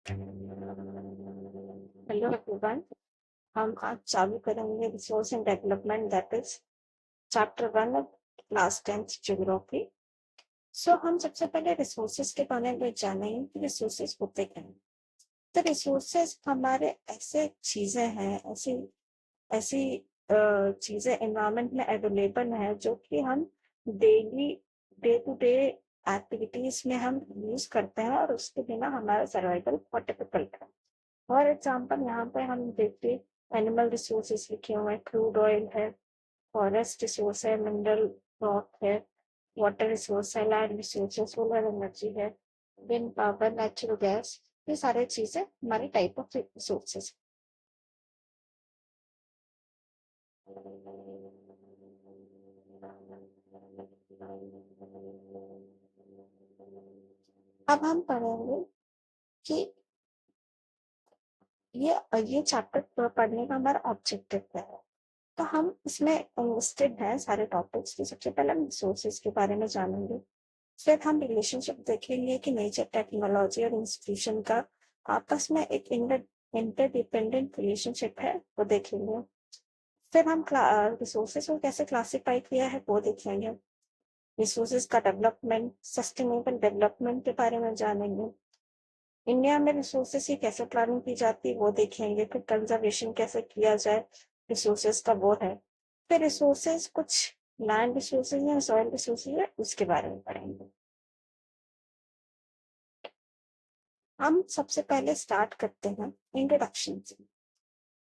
Hello everyone. हम आज चालू करेंगे resource and development, that is chapter 1 of class 10th geography. So हम सबसे पहले रिसोर्सेज के बारे में जानेंगे कि रिसोर्सेज होते क्या हैं। तो रिसोर्सेज हमारे ऐसे चीजें हैं, ऐसी ऐसी चीजें एनवायरनमेंट में अवेलेबल हैं जो कि हम daily day to day activities में हम यूज करते हैं और उसके बिना हमारा सर्वाइवल बहुत डिफिकल्ट है। फॉर एग्जाम्पल यहाँ पे हम देखते एनिमल रिसोर्सेस लिखे हुए हैं, क्रूड ऑयल है, फॉरेस्ट रिसोर्स है, मिनरल रॉक है, वाटर रिसोर्स है, लैंड रिसोर्स है, सोलर एनर्जी है, विंड पावर, नेचुरल गैस। ये सारी चीजें हमारी टाइप ऑफ रिसोर्सेस। अब हम पढ़ेंगे कि ये चैप्टर पढ़ने का हमारा ऑब्जेक्टिव क्या है। तो हम इसमें लिस्टेड हैं सारे टॉपिक्स की। सबसे पहले हम रिसोर्सेज के बारे में जानेंगे, फिर हम रिलेशनशिप देखेंगे कि नेचर, टेक्नोलॉजी और इंस्टीट्यूशन का आपस में एक इंटरडिपेंडेंट रिलेशनशिप है, वो देखेंगे। फिर हम रिसोर्सेज को कैसे क्लासिफाई किया है वो देखेंगे। रिसोर्सेज का डेवलपमेंट, सस्टेनेबल डेवलपमेंट के बारे में जानेंगे। इंडिया में रिसोर्सेज की कैसे प्लानिंग की जाती है वो देखेंगे। फिर कंजर्वेशन कैसे किया जाए रिसोर्सेज का, वो है। फिर रिसोर्सेज कुछ लैंड रिसोर्सेज या सॉइल रिसोर्सेज है, उसके बारे में पढ़ेंगे। हम सबसे पहले स्टार्ट करते हैं इंट्रोडक्शन से।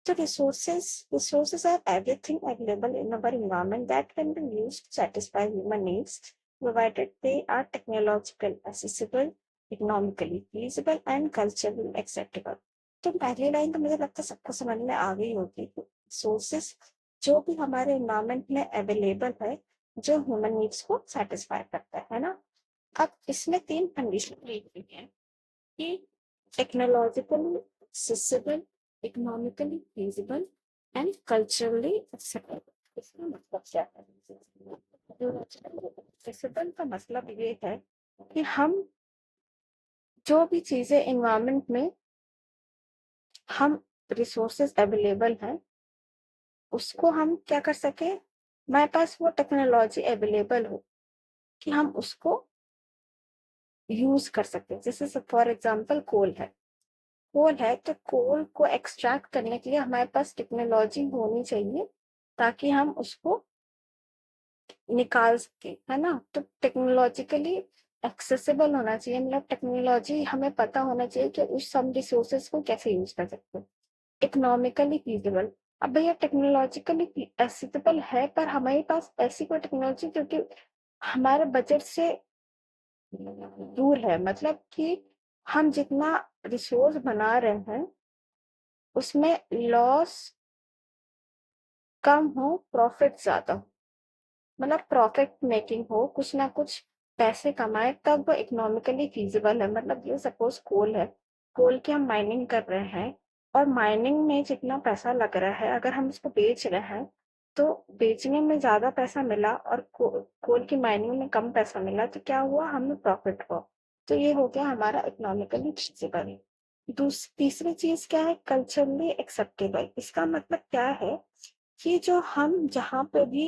तो resources are everything available in our environment that can be used to satisfy human needs, provided they are technological accessible, economically feasible and culturally acceptable. तो पहली लाइन तो मुझे लगता है सबको समझ में आ गई होगी। रिसोर्सेज जो भी हमारे एनवायरनमेंट में अवेलेबल है, जो ह्यूमन नीड्स को सेटिस्फाई करता है ना। अब इसमें तीन कंडीशन दी हुई है कि technologically accessible, economically feasible and culturally acceptable. इसका मतलब क्या है? टेक्नोलॉजिकली एक्सेसिबल का मतलब ये है कि हम जो भी चीजें एनवायरनमेंट में हम रिसोर्सेज अवेलेबल हैं, उसको हम क्या कर सके, हमारे पास वो टेक्नोलॉजी अवेलेबल हो कि हम उसको यूज कर सकते हैं। जैसे फॉर एग्जांपल कोल है तो कोल को एक्सट्रैक्ट करने के लिए हमारे पास टेक्नोलॉजी होनी चाहिए ताकि हम उसको निकाल सके, है ना। तो टेक्नोलॉजिकली एक्सेसिबल होना चाहिए, मतलब टेक्नोलॉजी हमें पता होना चाहिए कि उस सब रिसोर्सेज को कैसे यूज कर सकते हैं। इकोनॉमिकली फीजिबल, अब भैया टेक्नोलॉजिकली एक्सेसिबल है पर हमारे पास ऐसी कोई टेक्नोलॉजी जो कि हमारे बजट से दूर है, मतलब कि हम जितना रिसोर्स बना रहे हैं उसमें लॉस कम हो, प्रॉफिट ज्यादा हो, मतलब प्रॉफिट मेकिंग हो, कुछ ना कुछ पैसे कमाए, तब वो इकोनॉमिकली फीजिबल है। मतलब ये सपोज कोल है, कोल की हम माइनिंग कर रहे हैं और माइनिंग में जितना पैसा लग रहा है अगर हम इसको बेच रहे हैं तो बेचने में ज्यादा पैसा मिला और कोल की माइनिंग में कम पैसा मिला, तो क्या हुआ, हमें प्रॉफिट हुआ। तो ये हो गया हमारा इकोनॉमिकली फीजिबल। तीसरी चीज क्या है, कल्चरली एक्सेप्टेबल। इसका मतलब क्या है कि जो हम जहाँ पे भी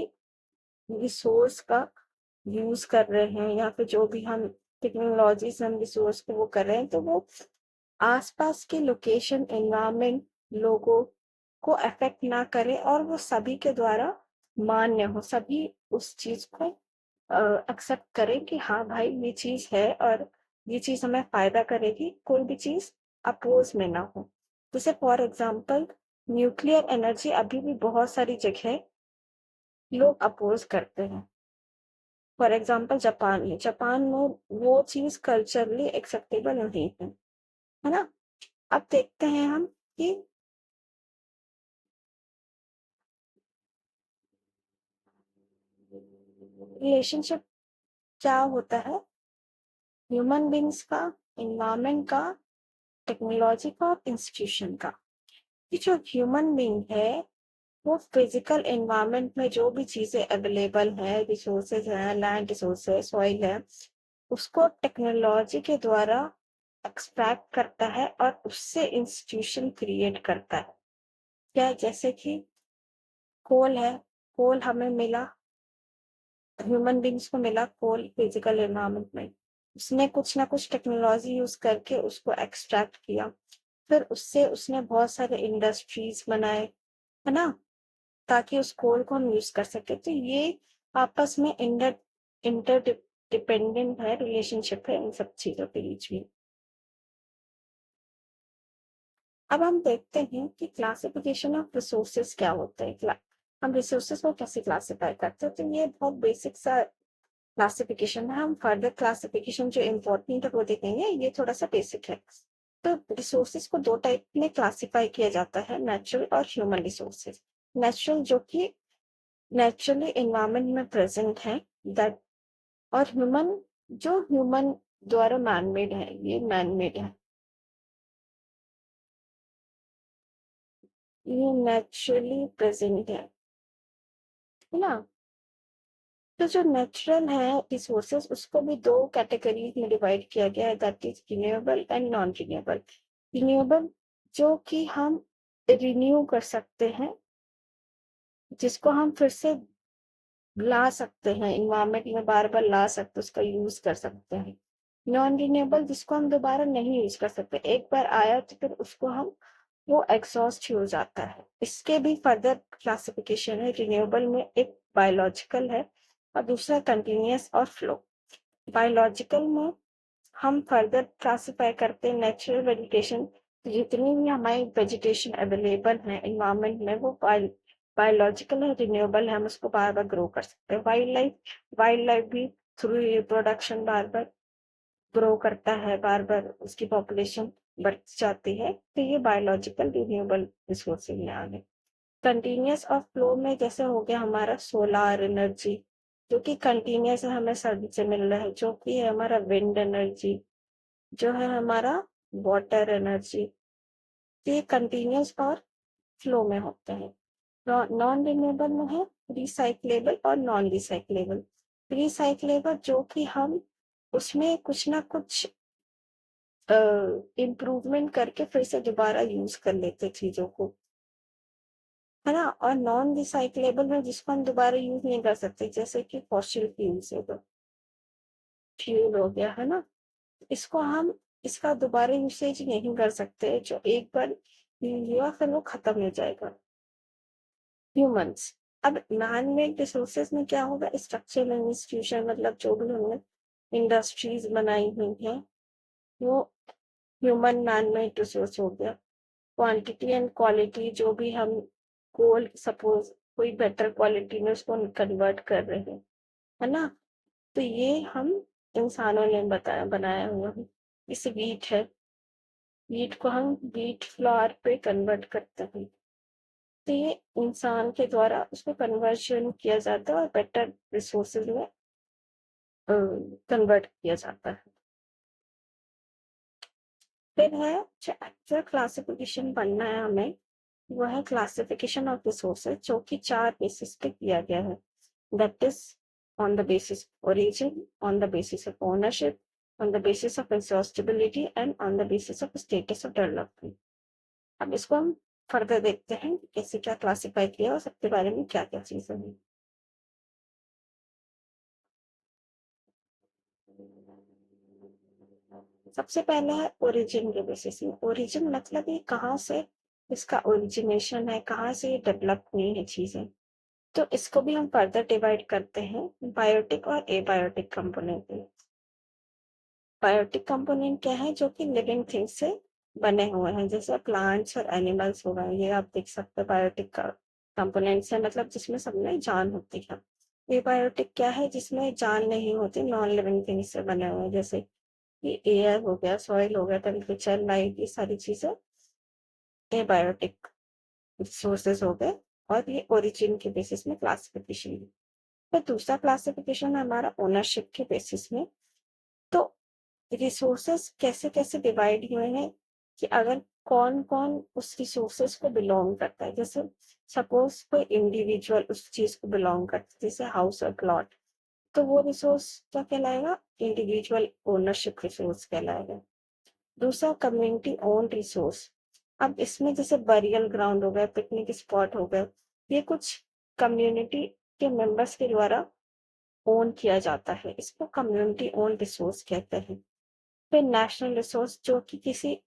रिसोर्स का यूज कर रहे हैं या फिर जो भी हम टेक्नोलॉजी से हम रिसोर्स को वो कर रहे हैं, तो वो आसपास के लोकेशन, एनवायरनमेंट, लोगों को अफेक्ट ना करे और वो सभी के द्वारा मान्य हो, सभी उस चीज को एक्सेप्ट करें कि हाँ भाई ये चीज है और ये चीज हमें फायदा करेगी, कोई भी चीज अपोज में ना हो। जैसे फॉर एग्जाम्पल न्यूक्लियर एनर्जी अभी भी बहुत सारी जगह लोग अपोज करते हैं। फॉर एग्जाम्पल जापान में वो चीज कल्चरली एक्सेप्टेबल नहीं है ना। अब देखते हैं हम कि रिलेशनशिप क्या होता है ह्यूमन बींग्स का, इन्वायरमेंट का, टेक्नोलॉजी का और इंस्टीट्यूशन का। कि जो ह्यूमन बींग है वो फिजिकल एनवायरनमेंट में जो भी चीजें अवेलेबल है, रिसोर्सेज है, लैंड रिसोर्सेज, सॉइल है, उसको टेक्नोलॉजी के द्वारा एक्सट्रैक्ट करता है और उससे इंस्टीट्यूशन क्रिएट करता है। क्या, जैसे कि कोल है, कोल हमें मिला, ह्यूमन बींग्स को मिला कोल फिजिकल एनवायरनमेंट में। उसने कुछ ना कुछ टेक्नोलॉजी यूज करके उसको एक्सट्रैक्ट किया, फिर उससे उसने बहुत सारे इंडस्ट्रीज बनाए, है ना, ताकि उस कोल को हम यूज कर सके। तो ये आपस में इंटर डिपेंडेंट है, रिलेशनशिप है इन सब चीजों के बीच में। अब हम देखते हैं कि क्लासिफिकेशन ऑफ रिसोर्सेज क्या होता है, हम रिसोर्सेज को कैसे क्लासिफाई करते हैं। तो ये बहुत बेसिक सा क्लासिफिकेशन है। हम फर्दर क्लासिफिकेशन जो इम्पोर्टेंट है वो देखेंगे, ये थोड़ा सा बेसिक है। तो रिसोर्सेज को दो टाइप में क्लासिफाई किया जाता है, नेचुरल और ह्यूमन रिसोर्सेज। नेचुरल जो कि नेचुरली एनवायरमेंट में प्रेजेंट है, दैट, और ह्यूमन जो ह्यूमन द्वारा मैनमेड है, ये मैनमेड है, ये नेचुरली प्रेजेंट है ना। तो जो नेचुरल है रिसोर्सेज, उसको भी दो कैटेगरीज में डिवाइड किया गया है, that is renewable and non renewable. Renewable जो कि हम रिन्यू कर सकते हैं, जिसको हम फिर से ला सकते हैं, इन्वायरमेंट में बार बार ला सकते, उसका यूज कर सकते हैं। नॉन रिन्यूएबल जिसको हम दोबारा नहीं यूज कर सकते, एक बार आया तो फिर उसको हम, वो एग्जॉस्ट हो जाता है। इसके भी फर्दर क्लासिफिकेशन है। रिन्यूएबल में एक बायोलॉजिकल है और दूसरा कंटिन्यूअस और फ्लो। बायोलॉजिकल में हम फर्दर क्लासिफाई करते हैं नेचुरल वेजिटेशन, जितनी भी हमारी वेजिटेशन अवेलेबल है इन्वायरमेंट में, वो बायोलॉजिकल है, रिन्यूएबल है, हम उसको बार बार ग्रो कर सकते हैं। वाइल्ड लाइफ भी थ्रू रिप्रोडक्शन बार बार ग्रो करता है, बार बार उसकी पॉपुलेशन बढ़ जाती है। तो ये बायोलॉजिकल रिन्यूएबल रिसोर्सेज में आ गए। कंटिन्यूअस और फ्लो में जैसे हो गया हमारा सोलार एनर्जी, जो कि कंटिन्यूअस है, हमें सन से मिल रहा है, जो कि है हमारा विंड एनर्जी, जो है हमारा वाटर एनर्जी। ये कंटिन्यूअस और फ्लो में होते हैं। नॉन रिन्यूएबल में है रिसाइक्लेबल और नॉन रिसाइक्लेबल। रिसाइक्लेबल जो कि हम उसमें कुछ ना कुछ इम्प्रूवमेंट करके फिर से दोबारा यूज कर लेते चीजों को, है ना। और नॉन रिसाइक्लेबल में जिसको हम दोबारा यूज नहीं कर सकते, जैसे कि फॉसिल फ्यूल्स हो गया, फ्यूल हो गया, है ना। इसको हम, इसका दोबारा यूसेज नहीं कर सकते, जो एक बार यूज हुआ फिर वो खत्म हो जाएगा। ह्यूमंस, अब मैन मेड रिसोर्सेज में क्या होगा, स्ट्रक्चरल इंस्टीट्यूशन, मतलब जो भी हमने इंडस्ट्रीज बनाई हुई है, वो ह्यूमन मैन मेड रिसोर्स हो गया। क्वांटिटी एंड क्वालिटी, जो भी हम गोल्ड सपोज कोई बेटर क्वालिटी में उसको कन्वर्ट कर रहे हैं, है ना। तो ये हम इंसानों ने बताया बनाया हुआ है। इसे वीट है, वीट को हम वीट फ्लावर पे कन्वर्ट करते हैं। तो ये इंसान के द्वारा उसको कन्वर्शन किया जाता है और बेटर रिसोर्सेज में कन्वर्ट किया जाता है। फिर है जो एक्चुअल क्लासिफिकेशन बनना है हमें, वो है क्लासिफिकेशन ऑफ रिसोर्सेज, जो कि 4 बेसिस पे किया गया है। That is on the basis of origin, on the basis of ownership, on the basis of exhaustibility and on the basis of status of development. अब इसको हम फर्दर देखते हैं कि कैसे क्या क्लासिफाई किया और सबके बारे में क्या क्या चीजें हैं। सबसे पहला है ओरिजिन के बेसिस में। ओरिजिन मतलब ये कहाँ से इसका ओरिजिनेशन है, कहाँ से ये डेवलप हुई है चीजें। तो इसको भी हम फर्दर डिवाइड करते हैं बायोटिक और एबायोटिक कंपोनेंट में। बायोटिक कंपोनेंट क्या है, जो कि लिविंग थिंग्स से बने हुए हैं, जैसे प्लांट्स और एनिमल्स हो गए, ये आप देख सकते हैं बायोटिक का कंपोनेंट्स है, मतलब जिसमें सब में जान होती है। एबायोटिक क्या है, जिसमें जान नहीं होती, नॉन लिविंग थिंग्स से बने हुए हैं, जैसे कि एयर हो गया, सॉइल हो गया, टेम्परेचर, लाइट, ये सारी चीजें एबायोटिक रिसोर्सेज हो गए। और ये ओरिजिन के बेसिस में क्लासिफिकेशन है। फिर दूसरा क्लासिफिकेशन है हमारा ओनरशिप के बेसिस में। तो रिसोर्सेस कैसे कैसे डिवाइड हुए हैं, कि अगर कौन कौन उस रिसोर्सेस को बिलोंग करता है। जैसे सपोज कोई इंडिविजुअल उस चीज को बिलोंग करता है, जैसे हाउस और प्लॉट, तो वो रिसोर्स क्या कहलाएगा, इंडिविजुअल ओनरशिप रिसोर्स कहलाएगा। दूसरा कम्युनिटी ओन रिसोर्स। अब इसमें जैसे बरियल ग्राउंड हो गए, पिकनिक स्पॉट हो गए, ये कुछ कम्युनिटी के मेंबर्स के द्वारा ओन किया जाता है, इसको कम्युनिटी ओन रिसोर्स कहते हैं। फिर नेशनल रिसोर्स, जो कि किसी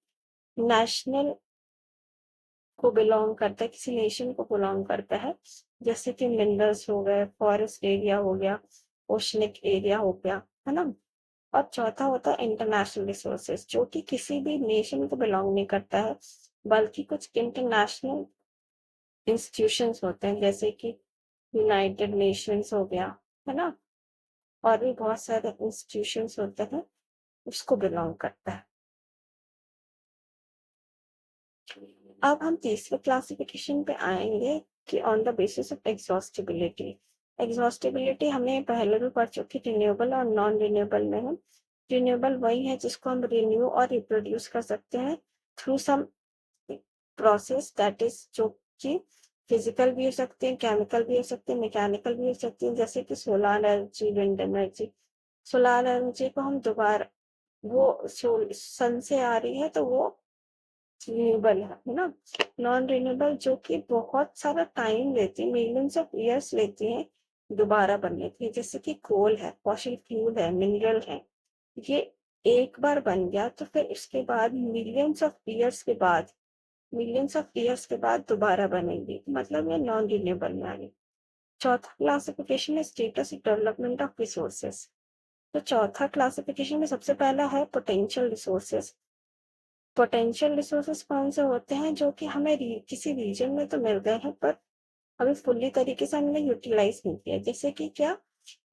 नेशनल को बिलोंग करता है, किसी नेशन को बिलोंग करता है, जैसे कि मिनरल्स हो गए, फॉरेस्ट एरिया हो गया, ओशनिक एरिया हो गया, है ना। और चौथा होता है इंटरनेशनल रिसोर्सेज, जो कि किसी भी नेशन को बिलोंग नहीं करता है, बल्कि कुछ इंटरनेशनल इंस्टीट्यूशंस होते हैं, जैसे कि यूनाइटेड नेशंस हो गया, है ना, और भी बहुत सारे इंस्टीट्यूशंस होते हैं, उसको बिलोंग करता है। अब हम तीसरे क्लासिफिकेशन पे आएंगे कि on the basis of exhaustibility. Exhaustibility हमें पहले भी पढ़ चुकी, रिन्यूएबल और नॉन रिन्यूएबल में है। रिन्यूएबल वही है जिसको हम रिन्यू और रिप्रोड्यूस कर सकते हैं through some process, that is जो कि फिजिकल भी हो सकते हैं, केमिकल भी हो सकते हैं, मैकेनिकल भी हो सकते हैं, जैसे कि solar energy, wind energy. Solar energy को हम दोबारा, वो सन से आ रही है तो वो रिन्यूएबल है ना। नॉन रिन्यूएबल जो कि बहुत सारा टाइम लेती है, मिलियंस ऑफ ईयर्स लेती है दोबारा बनने की, जैसे कि कोल है, फॉसिल फ्यूल है, मिनरल है। ये एक बार बन गया तो फिर उसके बाद मिलियंस ऑफ ईयर्स के बाद दोबारा बनेगी, मतलब ये नॉन रिन्यूएबल में आ गई। चौथा क्लासिफिकेशन है स्टेटस डेवलपमेंट ऑफ रिसोर्सेस। तो चौथा क्लासिफिकेशन में सबसे पहला है पोटेंशियल रिसोर्सेस। पोटेंशियल रिसोर्सेस कौन से होते हैं, जो कि हमें किसी रीजन में तो मिल गए हैं पर अभी फुल्ली तरीके से हमने यूटिलाइज नहीं किया, जैसे कि क्या,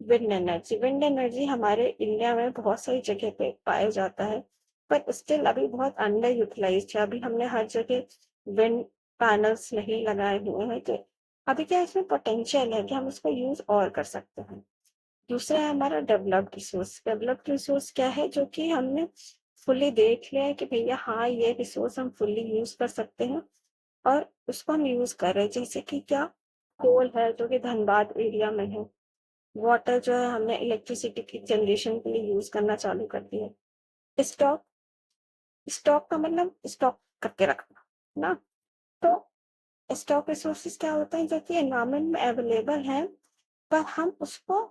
विंड एनर्जी। विंड एनर्जी हमारे इंडिया में बहुत सारी जगह पे पाया जाता है, पर स्टिल अभी बहुत अंडर यूटिलाइज है, अभी हमने हर जगह विंड पैनल्स नहीं लगाए हुए हैं, तो अभी क्या इसमें पोटेंशियल है कि हम उसको यूज और कर सकते हैं। दूसरा है हमारा डेवलप्ड रिसोर्स। डेवलप्ड रिसोर्स क्या है, जो कि हमने फुली देख लिया है कि भैया हाँ ये रिसोर्स हम फुली यूज कर सकते हैं और उसको हम यूज कर रहे हैं, जैसे कि क्या, कोल है जो कि धनबाद एरिया में है। वाटर जो है हमने इलेक्ट्रिसिटी की जनरेशन के लिए यूज करना चालू कर दिया। स्टॉक, स्टॉक का मतलब स्टॉक करके रखना ना। तो स्टॉक रिसोर्सेज क्या होता है, जो कि एनवायरमेंट में अवेलेबल है पर हम उसको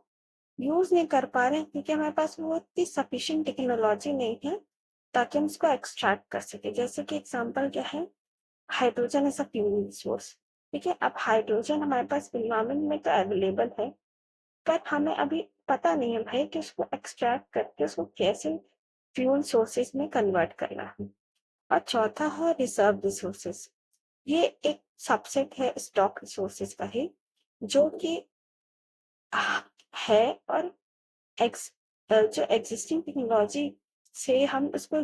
यूज नहीं कर पा रहे हैं क्योंकि हमारे पास वो इतनी सफिशिएंट टेक्नोलॉजी नहीं है ताकि हम उसको एक्सट्रैक्ट कर सके। जैसे कि एग्जांपल क्या है, hydrogen is a fuel resource. ठीक है, अब हाइड्रोजन हमारे पास एनवायरमेंट में तो अवेलेबल है पर हमें अभी पता नहीं है भाई कि उसको एक्सट्रैक्ट करके उसको कैसे फ्यूल सोर्सेज में कन्वर्ट करना है। और चौथा है रिजर्व रिसोर्सेज। ये एक सबसेट है स्टॉक रिसोर्सेज का ही, जो कि है और जो एग्जिस्टिंग टेक्नोलॉजी से हम उसको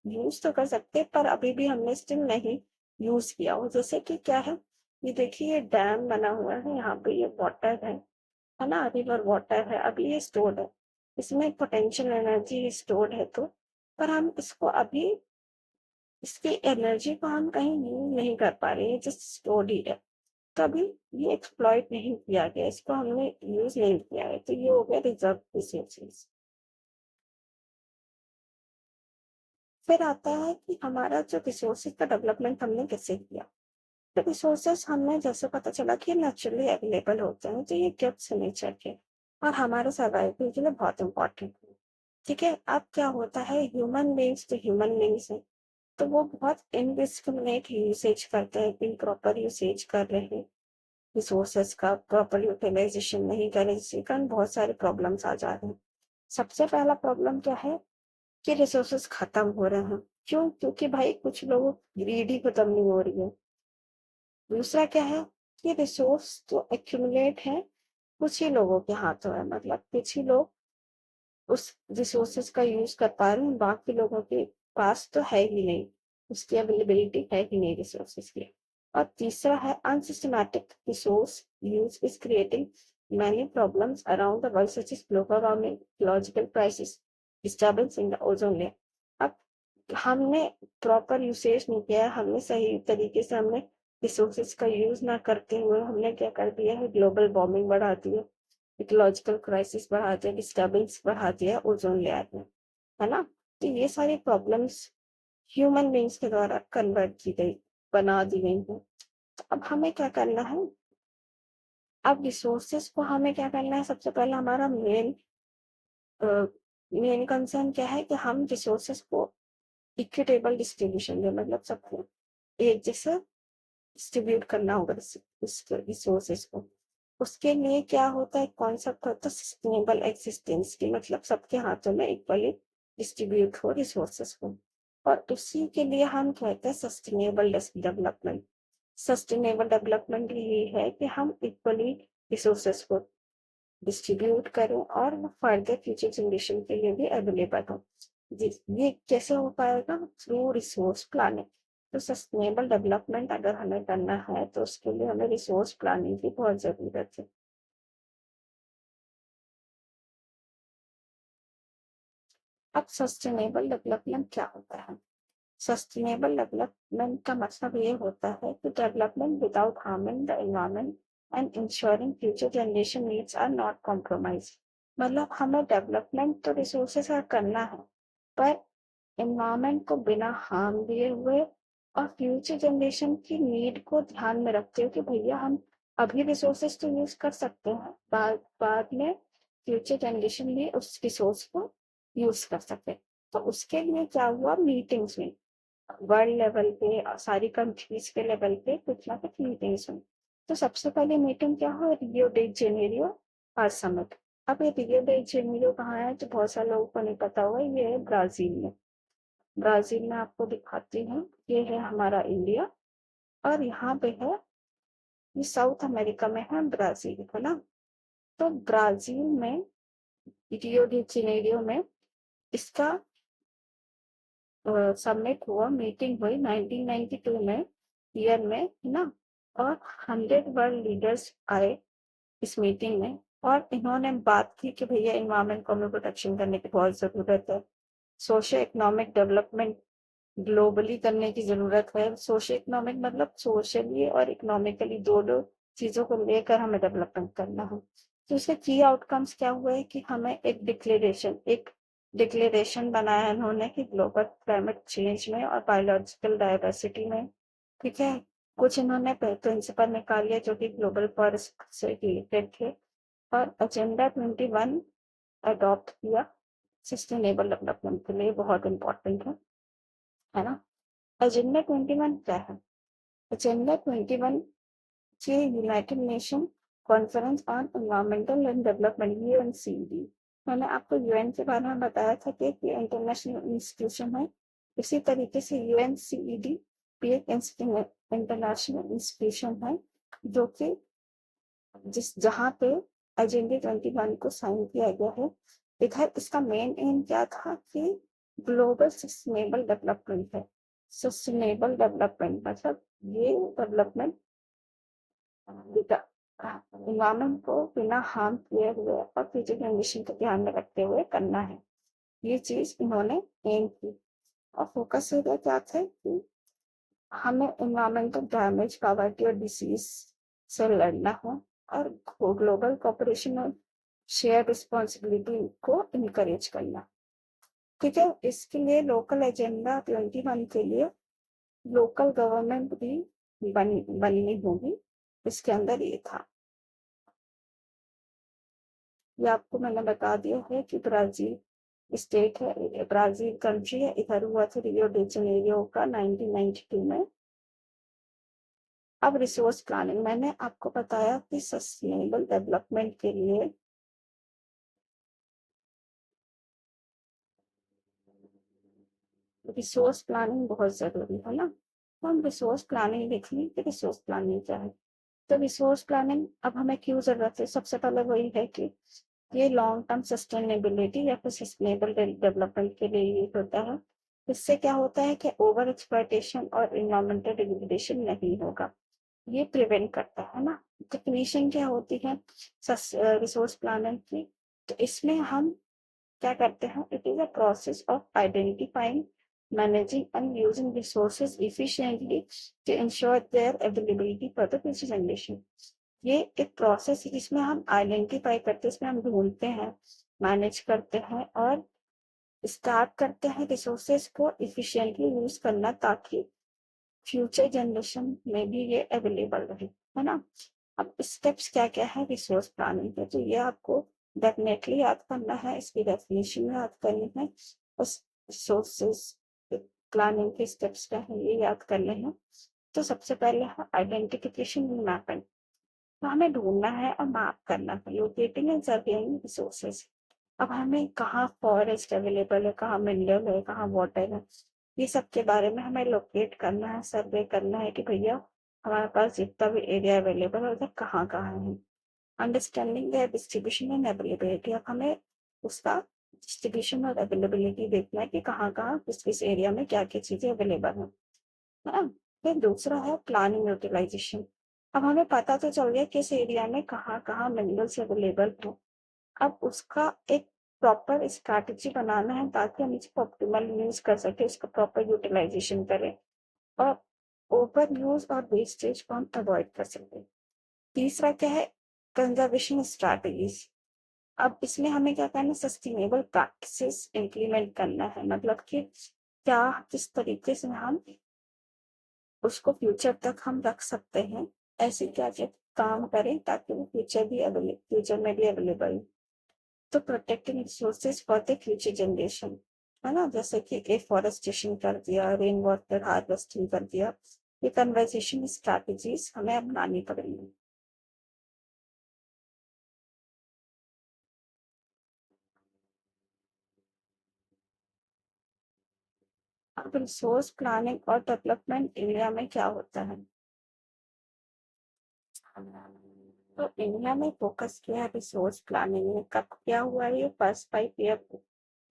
यूज तो कर सकते हैं पर अभी भी हमने स्टिल नहीं यूज किया हो। जैसे कि क्या है, ये देखिए ये डैम बना हुआ है, यहाँ पे ये वाटर है ना, रिवर वाटर है, अभी ये स्टोर्ड है, इसमें पोटेंशियल एनर्जी स्टोर्ड है, तो पर हम इसको अभी, इसकी एनर्जी को हम कहीं यूज नहीं कर पा रहे हैं, जस्ट स्टोर्ड ही है, तो अभी ये एक्सप्लॉइट नहीं किया गया, इसको हमने यूज नहीं किया है, तो ये हो गया रिजर्व रिसोर्सेज। फिर आता है कि हमारा जो रिसोर्सेज का डेवलपमेंट हमने कैसे किया। तो रिसोर्सेज हमें जैसे पता चला कि नेचुरली अवेलेबल होते हैं, तो ये गिफ्ट्स हैं नेचर के और हमारे सर्वाइवल के लिए बहुत इंपॉर्टेंट है। ठीक है, अब क्या होता है, ह्यूमन बींग्स तो ह्यूमन बींग्स है, तो वो बहुत इनडिस्क्रिमिनेट यूसेज करते हैं, इम्प्रॉपर यूसेज कर रहे हैं रिसोर्सेज का, प्रॉपर यूटिलाइजेशन नहीं कर रहे, जिसके कारण बहुत सारे प्रॉब्लम्स आ जा रहे हैं। सबसे पहला प्रॉब्लम क्या है कि रिसोर्सेज खत्म हो रहे हैं। क्यों? क्योंकि भाई कुछ लोगों की ग्रीड ही खत्म नहीं हो रही है। दूसरा क्या है कि रिसोर्स तो एक्यूमुलेट है कुछ ही लोगों के हाथों है, मतलब कुछ ही लोग उस रिसोर्सेज का यूज कर पा रहे हैं, बाकी लोगों के पास तो है ही नहीं, उसकी अवेलेबिलिटी है ही नहीं रिसोर्सेज की। और तीसरा है unsystematic resource use is creating many problems around the world such as global warming, ecological crisis, disturbance in the ozone layer। अब हमने प्रॉपर यूसेज नहीं किया है, हमने सही तरीके से हमने रिसोर्सेज का यूज ना करते हुए हमने क्या कर दिया है, ग्लोबल वार्मिंग बढ़ा दी है, इकोलॉजिकल क्राइसिस बढ़ा दिया, डिस्टर्बेंस बढ़ा दिया ओजोन लेयर में, है ना। तो ये सारी प्रॉब्लम्स ह्यूमन बींग्स के द्वारा कन्वर्ट की गई, बना दी गई है। तो अब हमें क्या करना है, अब रिसोर्सेस को हमें क्या करना है, सबसे पहले हमारा मेन कंसर्न क्या है कि हम रिसोर्सेस को इक्विटेबल डिस्ट्रीब्यूशन दें, मतलब सबको एक जैसा डिस्ट्रीब्यूट करना होगा रिसोर्सेस को। उसके लिए क्या होता है, कॉन्सेप्ट होता है सस्टेनेबल एक्सिस्टेंस की, मतलब सबके हाथों में इक्वली डिस्ट्रीब्यूट हो रिसोर्सेस को। और उसी के लिए हम कहते हैं सस्टेनेबल डेवलपमेंट। सस्टेनेबल डेवलपमेंट ये है कि हम इक्वली रिसोर्सेस को डिस्ट्रीब्यूट करें और फर्दर फ्यूचर जनरेशन के लिए भी अवेलेबल हो। ये कैसे हो पाएगा, थ्रू रिसोर्स प्लानिंग। तो सस्टेनेबल डेवलपमेंट अगर हमें करना है तो उसके लिए हमें रिसोर्स प्लानिंग की बहुत जरूरत है। अब सस्टेनेबल डेवलपमेंट क्या होता है, सस्टेनेबल डेवलपमेंट का मतलब ये होता है कि development without harming the environment and ensuring future generation needs are not compromise. मतलब हमें डेवलपमेंट तो रिसोर्सेस का करना है, पर एनवायरमेंट को बिना हार्म दिए हुए और फ्यूचर जनरेशन की नीड को ध्यान में रखते हुए कि भैया हम अभी रिसोर्सेस तो यूज कर सकते हैं, बाद में फ्यूचर जनरेशन भी उस रिसोर्स को यूज कर सकते हैं। तो उसके लिए क्या हुआ, मीटिंग्स में वर्ल्ड लेवल पे सारी कंट्रीज के लेवल पे कुछ ना कुछ मीटिंग्स हुई। तो सबसे पहले मीटिंग क्या हुआ, रियो डे जेनेरियो अर्थ समिट। अब ये रियो डे जेनेरियो कहाँ है, तो बहुत सारे लोगों को नहीं पता होगा, ये है ब्राजील में। ब्राजील में आपको दिखाती हूँ, ये है हमारा इंडिया और यहाँ पे है, ये साउथ अमेरिका में है ब्राजील, है ना। तो ब्राजील में रियो डी जेनेरियो में इसका सबमिट हुआ, मीटिंग हुई 1992 में, ईयर में, है ना। और 100 वर्ल्ड लीडर्स आए इस मीटिंग में और इन्होंने बात की कि भैया इन्वायरमेंट को हमें प्रोटेक्शन करने की बहुत जरूरत है, सोशो इकोनॉमिक डेवलपमेंट ग्लोबली करने की जरूरत है। सोशो इकोनॉमिक मतलब सोशली और इकोनॉमिकली दोनों चीजों को लेकर हमें डेवलपमेंट करना है। तो इसके की आउटकम्स क्या हुए है कि हमें एक डिक्लेरेशन बनाया इन्होंने कि ग्लोबल क्लाइमेट चेंज में और बायोलॉजिकल डाइवर्सिटी में, ठीक है। कुछ इन्होंने प्रिंसिपल निकाले जो कि ग्लोबल फॉरेस्ट से रिलेटेड थे, और एजेंडा 21 अडॉप्ट किया सस्टेनेबल डेवलपमेंट के लिए, बहुत इंपॉर्टेंट है ना। एजेंडा 21 क्या है, एजेंडा 21 ये United Nation conference on environmental and development, UNCED. मैंने आपको यूएन के बारे में बताया था कि ये इंटरनेशनल इंस्टीट्यूशन है। इसी तरीके से यूएनसीईडी भी एक इंटरनेशनल इंस्टीट्यूशन है जो कि जहाँ पे एजेंडा 21 को साइन किया गया है। इधर इसका मेन एम क्या था कि ग्लोबल सस्टेनेबल डेवलपमेंट है। सस्टेनेबल डेवलपमेंट मतलब ये डेवलपमेंट इन्वायरमेंट को बिना हार्म किए हुए और फ्यूचर जनरेशन को ध्यान में रखते हुए करना है। ये चीज इन्होंने एम की, और फोकस एरिया क्या थे कि हमें इन्वायरमेंटल डैमेज, पॉवर्टी और डिसीज से लड़ना हो, और ग्लोबल कॉपरेशन और शेयर रिस्पॉन्सिबिलिटी को इनकरेज करना। ठीक है, इसके लिए लोकल एजेंडा 21 के लिए लोकल गवर्नमेंट भी बननी होगी। इसके अंदर ये था, ये आपको मैंने बता दिया है कि ब्राजील स्टेट है, ब्राजील कंट्री है। इधर हुआ था रियो डी जेनेरियो का 1992 में। अब रिसोर्स प्लानिंग, मैंने आपको बताया कि सस्टेनेबल डेवलपमेंट के लिए रिसोर्स प्लानिंग बहुत जरूरी है ना। तो हम रिसोर्स प्लानिंग देख लें कि रिसोर्स प्लानिंग क्या है। तो रिसोर्स प्लानिंग अब हमें क्यों जरूरत है, सबसे पहले वही है कि ये लॉन्ग टर्म सस्टेनेबिलिटी या फिर सस्टेनेबल डेवलपमेंट के लिए यूज होता है। इससे क्या होता है कि ओवर एक्सप्लॉयटेशन और इन्वायरमेंटल डिग्रेडेशन नहीं होगा, ये प्रिवेंट करता है ना। डेफिनेशन क्या होती है रिसोर्स प्लानिंग की, तो इसमें हम क्या करते हैं, it is a process of identifying, managing and using resources efficiently to ensure their availability for the future generation. ये एक प्रोसेस है जिसमें हम आइडेंटिफाई करते हैं, इसमें हम ढूंढते हैं, मैनेज करते हैं और स्टार्ट करते हैं रिसोर्सेज को इफिशिएंटली यूज करना ताकि फ्यूचर जनरेशन में भी ये अवेलेबल रहे, है ना। अब स्टेप्स क्या क्या है रिसोर्स प्लानिंग के, तो ये आपको डेफिनेटली याद करना है, इसकी डेफिनेशन याद करनी है, उस रिसोर्सेज प्लानिंग के स्टेप्स क्या है ये याद करने हैं। तो सबसे पहले है आइडेंटिफिकेशन एंड मैपिंग, तो हमें ढूंढना है और मैप करना है लोकेटिंग एंड सर्वेइंग रिसोर्सेज। अब हमें कहाँ फॉरेस्ट अवेलेबल है, कहाँ मिनरल है, कहाँ वाटर है, ये सब के बारे में हमें लोकेट करना है, सर्वे करना है कि भैया हमारे पास जितना भी एरिया अवेलेबल है उधर कहाँ कहाँ है। Understanding the distribution and availability, अब हमें उसका डिस्ट्रीब्यूशन और अवेलेबिलिटी देखना है कि कहाँ कहाँ किस किस एरिया में क्या क्या चीजें अवेलेबल है ना। फिर दूसरा है प्लानिंग यूटिलाइजेशन, अब हमें पता तो चल गया किस एरिया में कहाँ कहाँ मिनरल्स अवेलेबल हो, अब उसका एक प्रॉपर स्ट्रैटेजी बनाना है ताकि हम इसको ऑप्टिमल यूज कर सके, इसका प्रॉपर यूटिलाइजेशन करें और ओवर यूज और वेस्टेज को हम अवॉइड कर सकें। तीसरा क्या है कंजर्वेशन स्ट्रैटेजीज, अब इसमें हमें क्या करना है सस्टेनेबल प्रैक्टिसेस इम्प्लीमेंट करना है, मतलब कि क्या किस तरीके से हम उसको फ्यूचर तक हम रख सकते हैं, ऐसे क्या क्या काम करें ताकि वो फ्यूचर में भी अवेलेबल हो। तो protecting resources for the future generation, है ना, जैसे कि एफॉरेस्टेशन कर दिया, रेन वाटर हार्वेस्टिंग कर दिया, ये कन्वर्सेशन स्ट्रैटेजीज हमें अपनानी पड़ेंगी। अब रिसोर्स प्लानिंग और डेवलपमेंट इंडिया में क्या होता है, तो इंडिया में फोकस किया है रिसोर्स प्लानिंग में, कब क्या हुआ है, ये फर्स्ट 5 ईयर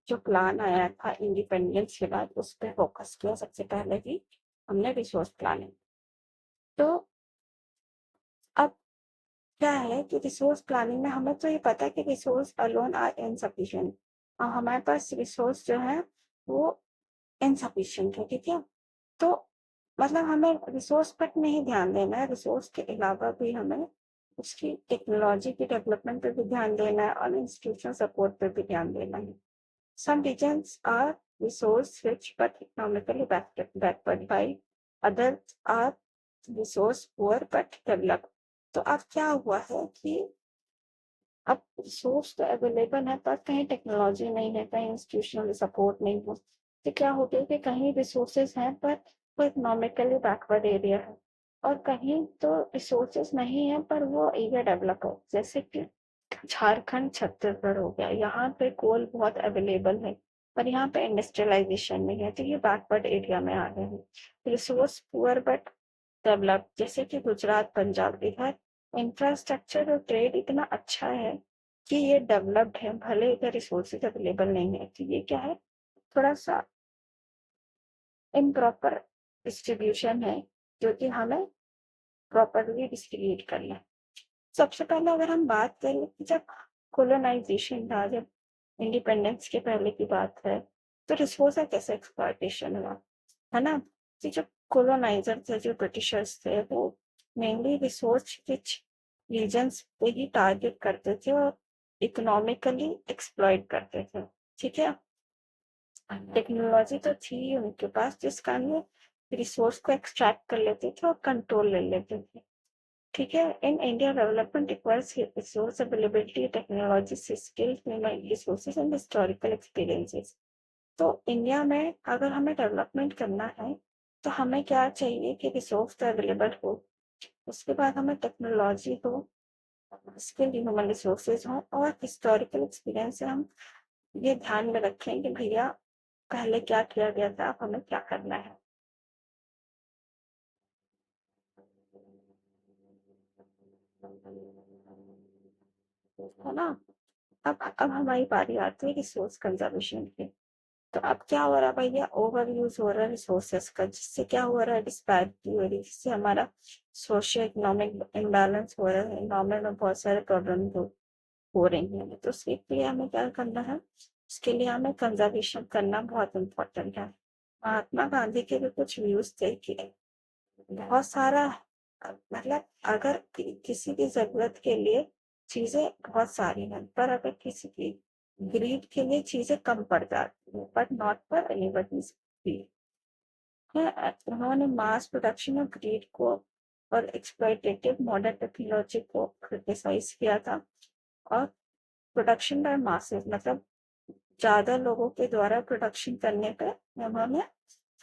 जो प्लान आया था इंडिपेंडेंस के बाद उस पर फोकस किया सबसे पहले ही हमने रिसोर्स प्लानिंग। तो अब क्या है कि रिसोर्स प्लानिंग में हमें तो ये पता है कि रिसोर्स अलोन आर इनसफिशिएंट, और हमारे पास रिसोर्स जो है वो इनसफिशिएंट है, ठीक है। तो मतलब हमें रिसोर्स पर नहीं ध्यान देना है, रिसोर्स के अलावा भी हमें उसकी टेक्नोलॉजी के डेवलपमेंट पे भी ध्यान देना है और इंस्टीट्यूशनल सपोर्ट पे भी ध्यान देना है। Some regions are resource rich but economically backward, while others are resource poor but developed. तो अब क्या हुआ है कि अब रिसोर्स तो अवेलेबल है पर कहीं टेक्नोलॉजी नहीं है, कहीं इंस्टीट्यूशनल सपोर्ट नहीं हो, तो क्या होता है कि कहीं रिसोर्सेज हैं पर वो इकोनॉमिकली बैकवर्ड एरिया है, और कहीं तो रिसोर्सेज नहीं है पर वो एरिया डेवलप हो, जैसे कि झारखंड छत्तीसगढ़ हो गया, यहाँ पे कोल बहुत अवेलेबल है पर यहाँ पे इंडस्ट्रियलाइजेशन नहीं है, तो ये बैकवर्ड एरिया में आ गए हैं। रिसोर्स पुअर बट डेवलप, जैसे कि गुजरात पंजाब, इधर इंफ्रास्ट्रक्चर और ट्रेड इतना अच्छा है कि ये डेवलप्ड है, भले इधर रिसोर्सेज अवेलेबल नहीं है, तो ये क्या है थोड़ा सा इम्प्रॉपर डिस्ट्रीब्यूशन है जो कि हमें प्रॉपरली डिस्ट्रीब्यूट करना है। सबसे पहले अगर हम बात करें कि जब कोलोनाइजेशन था, जब इंडिपेंडेंस के पहले की बात है, तो रिसोर्स का कैसे एक्सप्लॉयटेशन हुआ, है ना। कि जो कोलोनाइजर थे, जो ब्रिटिशर्स थे, वो मेनली रिसोर्स रिच रीजन्स पे ही टारगेट करते थे और इकोनॉमिकली एक्सप्लॉइट करते थे, ठीक है। टेक्नोलॉजी तो थी उनके पास जिस कारण वो रिसोर्स को एक्सट्रैक्ट कर लेते थे और कंट्रोल ले लेते थे, ठीक है। In India development requires resource availability, technology, skills, human resources and historical experiences. तो इंडिया में अगर हमें डेवलपमेंट करना है तो हमें क्या चाहिए कि रिसोर्स तो अवेलेबल हो, उसके बाद हमें टेक्नोलॉजी हो, स्किल, ह्यूमन रिसोर्सेज हो और हिस्टोरिकल एक्सपीरियंस से हम ये ध्यान में रखें कि भैया पहले क्या किया गया था, अब हमें क्या करना है ना। अब हमारी बारी आती है रिसोर्स कंजर्वेशन की। तो अब क्या हो रहा है भैया, ओवर यूज हो रहा है रिसोर्सेस का, जिससे क्या हो रहा है डिस्पैरिटी हो रही है, जिससे हमारा सोशियो इकोनॉमिक इम्बैलेंस हो रहा है, इन्वायरमेंट में बहुत सारे प्रॉब्लम हो रही हैं। तो उसके लिए हमें क्या करना है, उसके लिए हमें कंजर्वेशन करना बहुत इम्पोर्टेंट है। महात्मा गांधी के भी कुछ व्यूज थे कि बहुत सारा मतलब अगर किसी की जरूरत के लिए चीजें बहुत सारी हैं, पर अगर किसी की ग्रीड के लिए चीजें कम पड़ जाती है, but not for anybody's greed. उन्होंने मास प्रोडक्शन और ग्रीड को और एक्सप्लॉयटेटिव मॉडर्न टेक्नोलॉजी को क्रिटिसाइज किया था। और प्रोडक्शन बाय मासेस मतलब ज्यादा लोगों के द्वारा प्रोडक्शन करने पे उन्होंने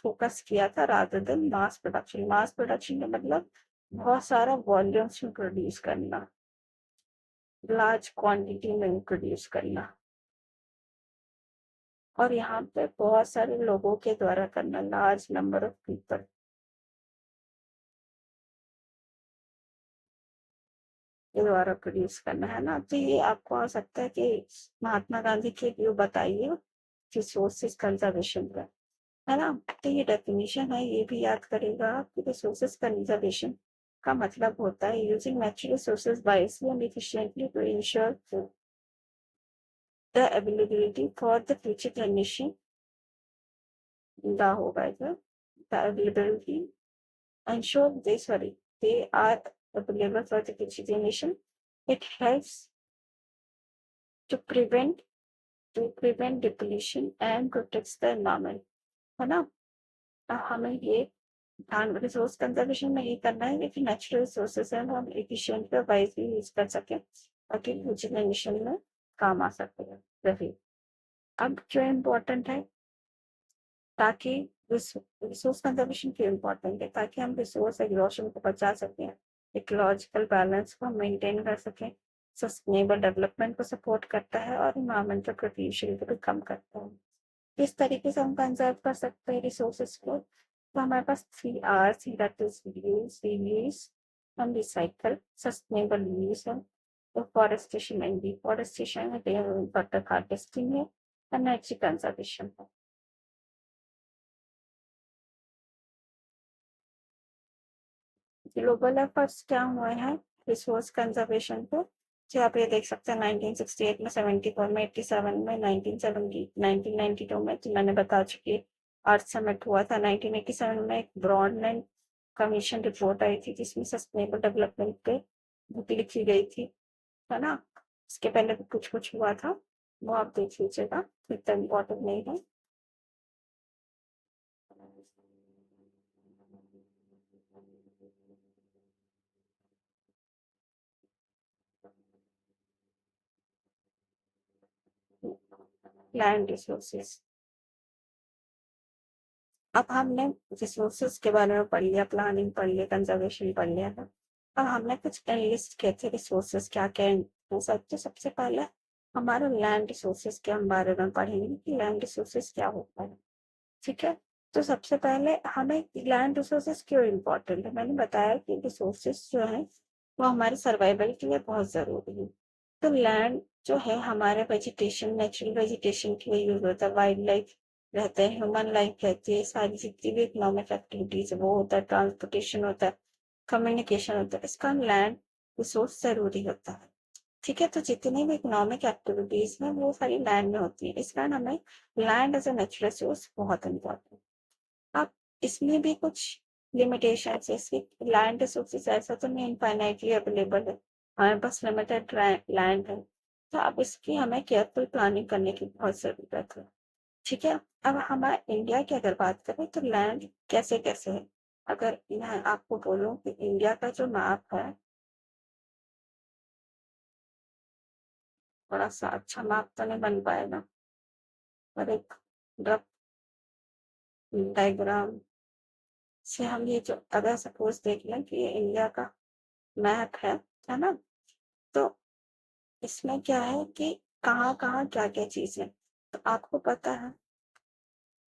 फोकस किया था, rather then mass production. Mass production का मतलब बहुत सारा वॉल्यूम्स में प्रोड्यूस करना, लार्ज क्वांटिटी में प्रोड्यूस करना, और यहाँ पे बहुत सारे लोगों के द्वारा करना, लार्ज नंबर ऑफ पीपल के द्वारा प्रोड्यूस करना, है ना। तो ये आपको आ सकता है कि महात्मा गांधी के व्यू बताइए रिसोर्सेज कंजर्वेशन का, है ना। तो ये डेफिनेशन है, ये भी याद करेगा कि रिसोर्सेज कंजर्वेशन का मतलब होता है using natural resources wisely and efficiently to ensure the availability for the future generation. The होगा इधर, the availability ensure they are available for the future generation. It helps to prevent depletion and protects the environment, है ना। हमें ये ध्यान resource conservation में ये करना है कि नेचुरल रिसोर्सेज है हम एफिशिएंट और वाइजली यूज कर सकें ताकि फ्यूचर जनरेशन में काम आ सके रहे। अब क्यों इम्पोर्टेंट है, ताकि रिसोर्स कंजर्वेशन क्यों इम्पोर्टेंट है, ताकि हम रिसोर्स एग्जॉशन को बचा सकें, इकोलॉजिकल बैलेंस को हम मेंटेन कर सकें, सस्टेनेबल डेवलपमेंट को सपोर्ट करता है और इन्वायरमेंटल पोल्यूशन को भी कम करता है। किस तरीके से हम कंजर्व कर सकते हैं रिसोर्सेज को, तो हमारे पास 3 R's हैं, that is reuse, reuse and recycle, sustainable use है, डिफॉरेस्टेशन एंड डिफॉरेस्टेशन है, वाटर हार्वेस्टिंग है, एनर्जी कंजर्वेशन है। ग्लोबल एफर्ट्स क्या हुए हैं रिसोर्स कंजर्वेशन पे, जो आप ये देख सकते हैं 1968 में, 74 में, 87 में, 1970 1992 में, तो मैंने बता चुकी। अर्थ समिट हुआ था 1987 में, एक ब्रॉडलैंड कमीशन रिपोर्ट आई थी जिसमें सस्टेनेबल डेवलपमेंट पे बुक लिखी गई थी, है ना। इसके पहले भी कुछ कुछ हुआ था, वो आप देख लीजिएगा, इतना इम्पोर्टेंट नहीं है। लैंड रिसोर्सेज, अब हमने रिसोर्सेज के बारे में पढ़ लिया, प्लानिंग पढ़ लिया, कंजर्वेशन पढ़ लिया था। अब हमने कुछ लिस्ट किए थे रिसोर्सेज क्या क्या हैं सब। तो सबसे पहले हमारे लैंड रिसोर्सेज के हम बारे में पढ़ेंगे कि लैंड रिसोर्सेज क्या होता है, ठीक है। तो सबसे पहले हमें लैंड रिसोर्सेज क्यों इम्पोर्टेंट है, मैंने बताया कि रिसोर्सेज जो है वो हमारे सर्वाइवल के लिए बहुत जरूरी है। तो लैंड जो है हमारे वेजिटेशन, नेचुरल वेजिटेशन के लिए यूज होता है, वाइल्ड लाइफ रहते हैं, ह्यूमन लाइफ रहती है, सारी जितनी भी इकोनॉमिक एक्टिविटीज है वो होता है, ट्रांसपोर्टेशन होता है, कम्युनिकेशन होता है, इसका लैंड रिसोर्स जरूरी होता है, ठीक है। तो जितनी भी इकोनॉमिक एक्टिविटीज हैं वो सारी लैंड में होती है, इस कारण हमें land as a natural resource बहुत इम्पोर्टेंट। अब इसमें भी कुछ लिमिटेशन है, इसकी लैंड रिसोर्सेज ऐसा तो नहीं इनफाइनाइटली अवेलेबल है, हमारे पास लिमिटेड लैंड है, तो अब इसकी हमें केयरफुल प्लानिंग करने की बहुत जरूरत है, ठीक है। अब हमारे इंडिया की अगर बात करें तो लैंड कैसे कैसे है, अगर मैं आपको बोलूं कि इंडिया का जो मैप है, बड़ा सा अच्छा मैप तो नहीं बन पाएगा, पर एक रफ डायग्राम से हम ये जो अगर सपोज देख लें कि ये इंडिया का मैप है ना। तो इसमें क्या है कि कहाँ कहाँ क्या क्या चीज है, तो आपको पता है